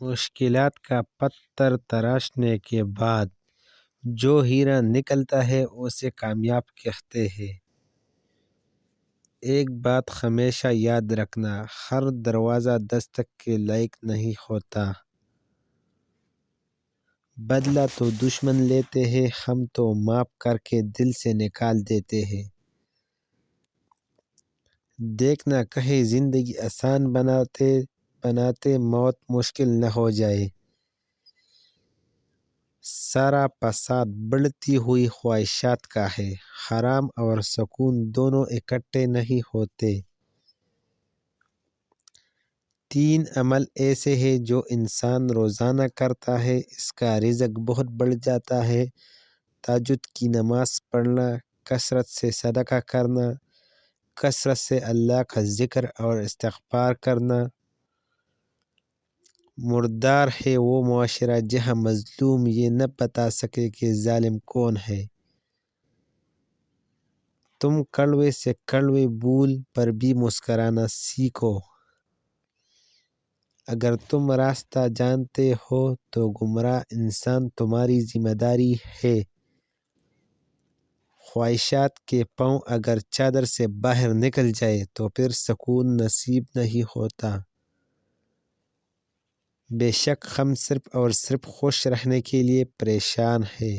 مشکلات کا پتھر تراشنے کے بعد جو ہیرا نکلتا ہے اسے کامیاب کہتے ہیں۔ ایک بات ہمیشہ یاد رکھنا، ہر دروازہ دستک کے لائق نہیں ہوتا۔ بدلہ تو دشمن لیتے ہیں، ہم تو معاف کر کے دل سے نکال دیتے ہیں۔ دیکھنا کہیں زندگی آسان بناتے موت مشکل نہ ہو جائے۔ سارا فساد بڑھتی ہوئی خواہشات کا ہے۔ حرام اور سکون دونوں اکٹھے نہیں ہوتے۔ 3 عمل ایسے ہیں جو انسان روزانہ کرتا ہے، اس کا رزق بہت بڑھ جاتا ہے۔ تہجد کی نماز پڑھنا، کثرت سے صدقہ کرنا، کثرت سے اللہ کا ذکر اور استغفار کرنا۔ مردار ہے وہ معاشرہ جہاں مظلوم یہ نہ بتا سکے کہ ظالم کون ہے۔ تم کڑوے سے کڑوے بول پر بھی مسکرانا سیکھو۔ اگر تم راستہ جانتے ہو تو گمراہ انسان تمہاری ذمہ داری ہے۔ خواہشات کے پاؤں اگر چادر سے باہر نکل جائے تو پھر سکون نصیب نہیں ہوتا۔ بے شک ہم صرف اور صرف خوش رہنے کے لیے پریشان ہیں۔